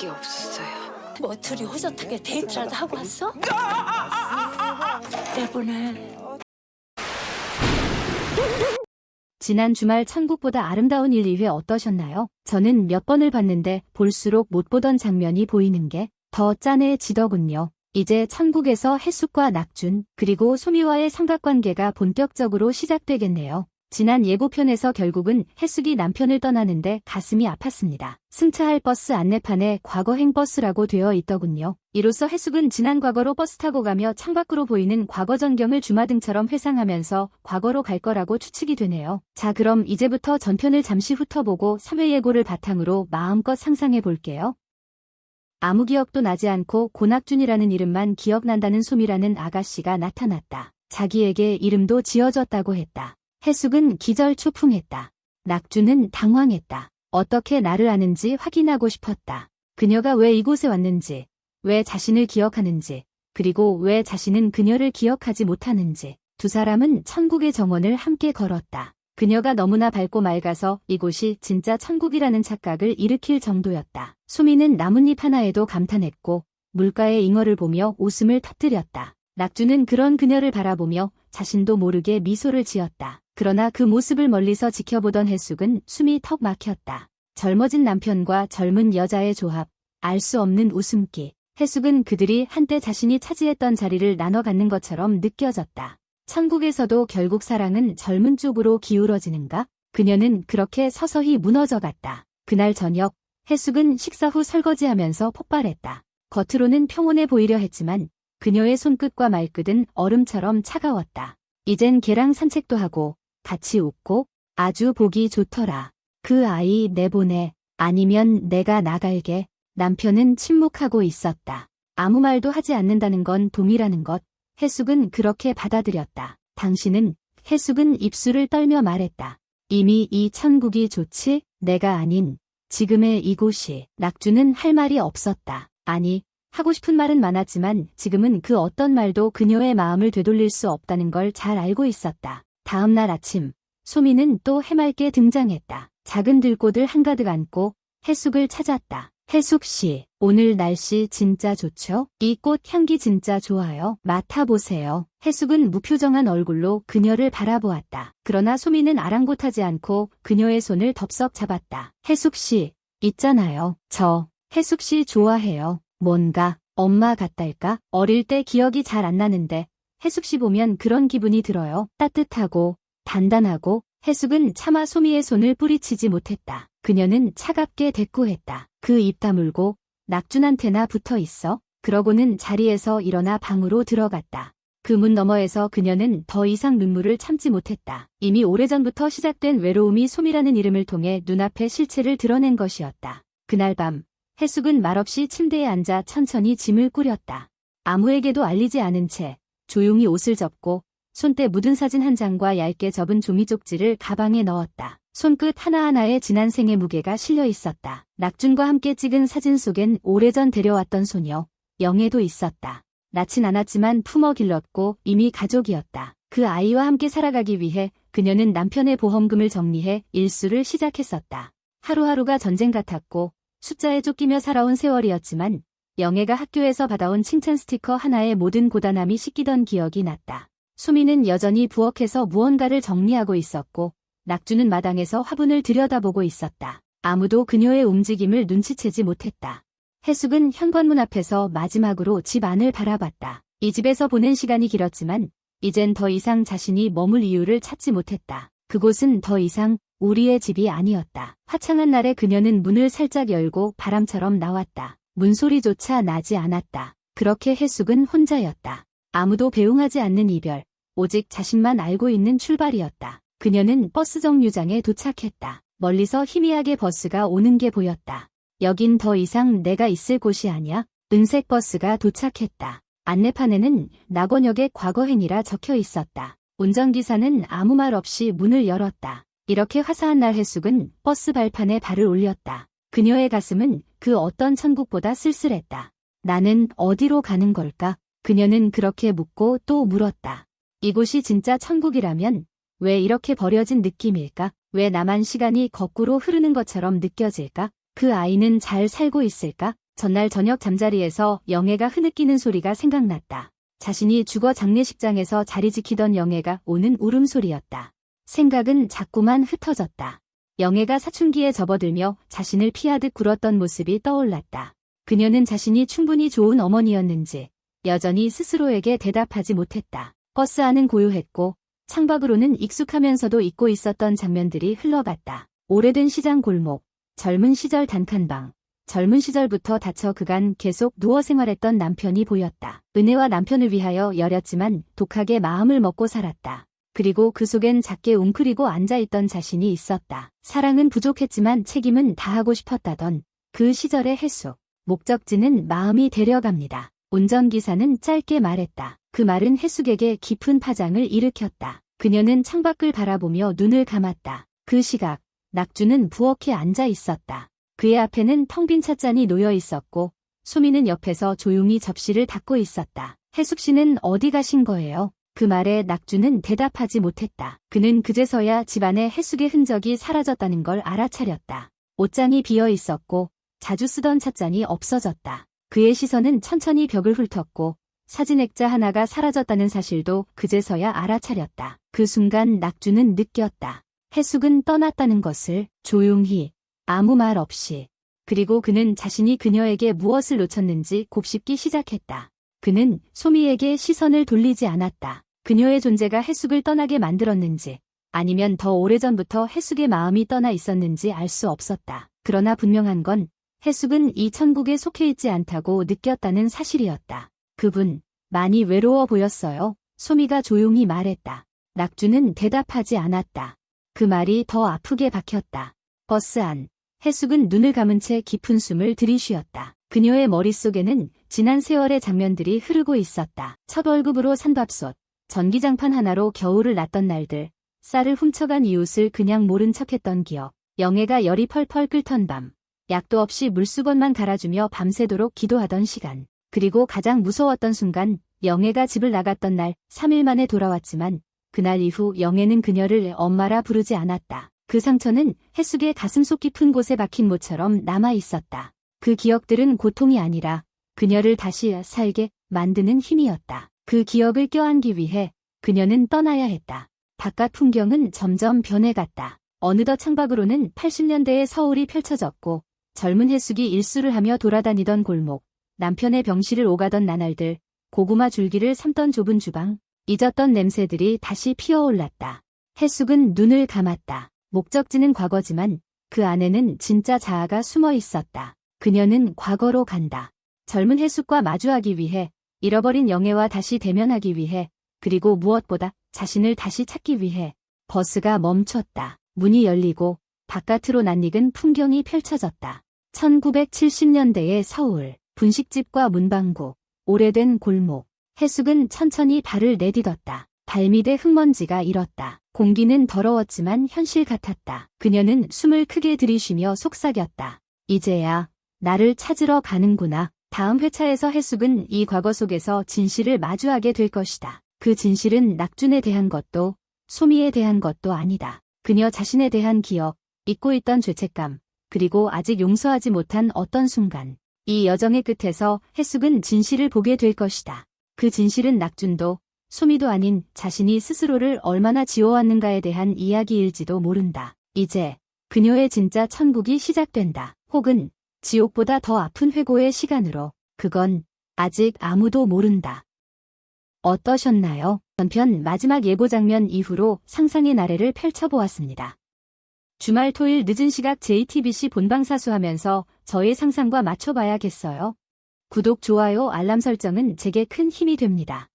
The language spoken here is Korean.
게 없었어요. 뭐 둘이 호젓하게 데이트라도 하고 왔어? 때문에. 지난 주말 천국보다 아름다운 1, 2회 어떠셨나요? 저는 몇 번을 봤는데 볼수록 못 보던 장면이 보이는 게 더 짠해지더군요. 이제 천국에서 혜숙과 낙준, 그리고 소미와의 삼각관계가 본격적으로 시작되겠네요. 지난 예고편에서 결국은 혜숙이 남편을 떠나는데 가슴이 아팠습니다. 승차할 버스 안내판에 과거행 버스라고 되어 있더군요. 이로써 혜숙은 지난 과거로 버스 타고 가며 창밖으로 보이는 과거 전경을 주마등처럼 회상하면서 과거로 갈 거라고 추측이 되네요. 자, 그럼 이제부터 전편을 잠시 훑어보고 3회 예고를 바탕으로 마음껏 상상해 볼게요. 아무 기억도 나지 않고 고낙준이라는 이름만 기억난다는 소미라는 아가씨가 나타났다. 자기에게 이름도 지어줬다고 했다. 혜숙은 기절초풍했다. 낙준은 당황했다. 어떻게 나를 아는지 확인하고 싶었다. 그녀가 왜 이곳에 왔는지, 왜 자신을 기억하는지, 그리고 왜 자신은 그녀를 기억하지 못하는지. 두 사람은 천국의 정원을 함께 걸었다. 그녀가 너무나 밝고 맑아서 이곳이 진짜 천국이라는 착각을 일으킬 정도였다. 소미는 나뭇잎 하나에도 감탄했고 물가의 잉어를 보며 웃음을 터뜨렸다. 낙준은 그런 그녀를 바라보며 자신도 모르게 미소를 지었다. 그러나 그 모습을 멀리서 지켜보던 혜숙은 숨이 턱 막혔다. 젊어진 남편과 젊은 여자의 조합, 알 수 없는 웃음기. 혜숙은 그들이 한때 자신이 차지했던 자리를 나눠 갖는 것처럼 느껴졌다. 천국에서도 결국 사랑은 젊은 쪽으로 기울어지는가? 그녀는 그렇게 서서히 무너져갔다. 그날 저녁, 혜숙은 식사 후 설거지하면서 폭발했다. 겉으로는 평온해 보이려 했지만 그녀의 손끝과 말끝은 얼음처럼 차가웠다. 이젠 걔랑 산책도 하고 같이 웃고 아주 보기 좋더라. 그 아이 내보내. 아니면 내가 나갈게. 남편은 침묵하고 있었다. 아무 말도 하지 않는다는 건 동의라는 것. 혜숙은 그렇게 받아들였다. 당신은, 혜숙은 입술을 떨며 말했다. 이미 이 천국이 좋지? 내가 아닌 지금의 이곳이. 낙준은 할 말이 없었다. 아니, 하고 싶은 말은 많았지만 지금은 그 어떤 말도 그녀의 마음을 되돌릴 수 없다는 걸 잘 알고 있었다. 다음 날 아침, 소미는 또 해맑게 등장했다. 작은 들꽃을 한가득 안고 혜숙을 찾았다. 혜숙 씨, 오늘 날씨 진짜 좋죠? 이 꽃 향기 진짜 좋아요. 맡아보세요. 혜숙은 무표정한 얼굴로 그녀를 바라보았다. 그러나 소미는 아랑곳하지 않고 그녀의 손을 덥석 잡았다. 혜숙 씨, 있잖아요. 저, 혜숙 씨 좋아해요. 뭔가, 엄마 같달까? 어릴 때 기억이 잘 안 나는데, 혜숙 씨 보면 그런 기분이 들어요. 따뜻하고, 단단하고. 혜숙은 차마 소미의 손을 뿌리치지 못했다. 그녀는 차갑게 대꾸했다. 그 입 다물고 낙준한테나 붙어 있어. 그러고는 자리에서 일어나 방으로 들어갔다. 그 문 너머에서 그녀는 더 이상 눈물을 참지 못했다. 이미 오래전부터 시작된 외로움이 소미라는 이름을 통해 눈앞에 실체를 드러낸 것이었다. 그날 밤, 혜숙은 말없이 침대에 앉아 천천히 짐을 꾸렸다. 아무에게도 알리지 않은 채 조용히 옷을 접고 손때 묻은 사진 한 장과 얇게 접은 종이 쪽지를 가방에 넣었다. 손끝 하나하나에 지난 생의 무게가 실려 있었다. 낙준과 함께 찍은 사진 속엔 오래전 데려왔던 소녀, 영애도 있었다. 낳진 않았지만 품어 길렀고 이미 가족이었다. 그 아이와 함께 살아가기 위해 그녀는 남편의 보험금을 정리해 일수를 시작했었다. 하루하루가 전쟁 같았고 숫자에 쫓기며 살아온 세월이었지만 영애가 학교에서 받아온 칭찬 스티커 하나에 모든 고단함이 씻기던 기억이 났다. 소미는 여전히 부엌에서 무언가를 정리하고 있었고 낙준은 마당에서 화분을 들여다보고 있었다. 아무도 그녀의 움직임을 눈치채지 못했다. 혜숙은 현관문 앞에서 마지막으로 집 안을 바라봤다. 이 집에서 보낸 시간이 길었지만 이젠 더 이상 자신이 머물 이유를 찾지 못했다. 그곳은 더 이상 우리의 집이 아니었다. 화창한 날에 그녀는 문을 살짝 열고 바람처럼 나왔다. 문소리조차 나지 않았다. 그렇게 혜숙은 혼자였다. 아무도 배웅하지 않는 이별. 오직 자신만 알고 있는 출발이었다. 그녀는 버스 정류장에 도착했다. 멀리서 희미하게 버스가 오는 게 보였다. 여긴 더 이상 내가 있을 곳이 아니야. 은색 버스가 도착했다. 안내판에는 낙원역의 과거행이라 적혀 있었다. 운전기사는 아무 말 없이 문을 열었다. 이렇게 화사한 날 혜숙은 버스 발판에 발을 올렸다. 그녀의 가슴은 그 어떤 천국보다 쓸쓸했다. 나는 어디로 가는 걸까? 그녀는 그렇게 묻고 또 물었다. 이곳이 진짜 천국이라면 왜 이렇게 버려진 느낌일까? 왜 나만 시간이 거꾸로 흐르는 것처럼 느껴질까? 그 아이는 잘 살고 있을까? 전날 저녁 잠자리에서 영애가 흐느끼는 소리가 생각났다. 자신이 죽어 장례식장에서 자리 지키던 영애가 오는 울음소리였다. 생각은 자꾸만 흩어졌다. 영애가 사춘기에 접어들며 자신을 피하듯 굴었던 모습이 떠올랐다. 그녀는 자신이 충분히 좋은 어머니였는지 여전히 스스로에게 대답하지 못했다. 버스 안은 고요했고 창밖으로는 익숙하면서도 잊고 있었던 장면들이 흘러갔다. 오래된 시장 골목, 젊은 시절 단칸방, 젊은 시절부터 다쳐 그간 계속 누워 생활했던 남편이 보였다. 은혜와 남편을 위하여 여렸지만 독하게 마음을 먹고 살았다. 그리고 그 속엔 작게 웅크리고 앉아있던 자신이 있었다. 사랑은 부족했지만 책임은 다하고 싶었다던 그 시절의 혜숙. 목적지는 마음이 데려갑니다. 운전기사는 짧게 말했다. 그 말은 혜숙에게 깊은 파장을 일으켰다. 그녀는 창밖을 바라보며 눈을 감았다. 그 시각, 낙주는 부엌에 앉아 있었다. 그의 앞에는 텅 빈 찻잔이 놓여 있었고 소미는 옆에서 조용히 접시를 닦고 있었다. 혜숙 씨는 어디 가신 거예요? 그 말에 낙주는 대답하지 못했다. 그는 그제서야 집안에 혜숙의 흔적이 사라졌다는 걸 알아차렸다. 옷장이 비어 있었고 자주 쓰던 찻잔이 없어졌다. 그의 시선은 천천히 벽을 훑었고 사진 액자 하나가 사라졌다는 사실도 그제서야 알아차렸다. 그 순간 낙주는 느꼈다. 혜숙은 떠났다는 것을 조용히 아무 말 없이. 그리고 그는 자신이 그녀에게 무엇을 놓쳤는지 곱씹기 시작했다. 그는 소미에게 시선을 돌리지 않았다. 그녀의 존재가 혜숙을 떠나게 만들었는지 아니면 더 오래전부터 혜숙의 마음이 떠나 있었는지 알 수 없었다. 그러나 분명한 건 혜숙은 이 천국에 속해 있지 않다고 느꼈다는 사실이었다. 그분, 많이 외로워 보였어요. 소미가 조용히 말했다. 낙주는 대답하지 않았다. 그 말이 더 아프게 박혔다. 버스 안. 혜숙은 눈을 감은 채 깊은 숨을 들이쉬었다. 그녀의 머릿속에는 지난 세월의 장면들이 흐르고 있었다. 첫 월급으로 산 밥솥, 전기장판 하나로 겨울을 났던 날들, 쌀을 훔쳐간 이웃을 그냥 모른 척했던 기억, 영애가 열이 펄펄 끓던 밤, 약도 없이 물수건만 갈아주며 밤새도록 기도하던 시간, 그리고 가장 무서웠던 순간, 영애가 집을 나갔던 날, 3일 만에 돌아왔지만 그날 이후 영애는 그녀를 엄마라 부르지 않았다. 그 상처는 혜숙의 가슴속 깊은 곳에 박힌 모처럼 남아 있었다. 그 기억들은 고통이 아니라 그녀를 다시 살게 만드는 힘이었다. 그 기억을 껴안기 위해 그녀는 떠나야 했다. 바깥 풍경은 점점 변해갔다. 어느덧 창밖으로는 80년대의 서울이 펼쳐졌고 젊은 혜숙이 일수를 하며 돌아다니던 골목, 남편의 병실을 오가던 나날들, 고구마 줄기를 삶던 좁은 주방, 잊었던 냄새들이 다시 피어올랐다. 혜숙은 눈을 감았다. 목적지는 과거지만 그 안에는 진짜 자아가 숨어 있었다. 그녀는 과거로 간다. 젊은 혜숙과 마주하기 위해, 잃어버린 영애와 다시 대면하기 위해, 그리고 무엇보다 자신을 다시 찾기 위해. 버스가 멈췄다. 문이 열리고 바깥으로 낯익은 풍경이 펼쳐졌다. 1970년대의 서울, 분식집과 문방구, 오래된 골목. 혜숙은 천천히 발을 내딛었다. 발밑에 흙먼지가 일었다. 공기는 더러웠지만 현실 같았다. 그녀는 숨을 크게 들이쉬며 속삭였다. 이제야 나를 찾으러 가는구나. 다음 회차에서 혜숙은 이 과거 속에서 진실을 마주하게 될 것이다. 그 진실은 낙준에 대한 것도 소미에 대한 것도 아니다. 그녀 자신에 대한 기억, 잊고 있던 죄책감, 그리고 아직 용서하지 못한 어떤 순간. 이 여정의 끝에서 혜숙은 진실을 보게 될 것이다. 그 진실은 낙준도 소미도 아닌 자신이 스스로를 얼마나 지워왔는가에 대한 이야기일지도 모른다. 이제 그녀의 진짜 천국이 시작된다. 혹은 지옥보다 더 아픈 회고의 시간으로. 그건 아직 아무도 모른다. 어떠셨나요? 전편 마지막 예고 장면 이후로 상상의 나래를 펼쳐보았습니다. 주말 토일 늦은 시각 JTBC 본방 사수하면서 저의 상상과 맞춰봐야겠어요. 구독, 좋아요, 알람 설정은 제게 큰 힘이 됩니다.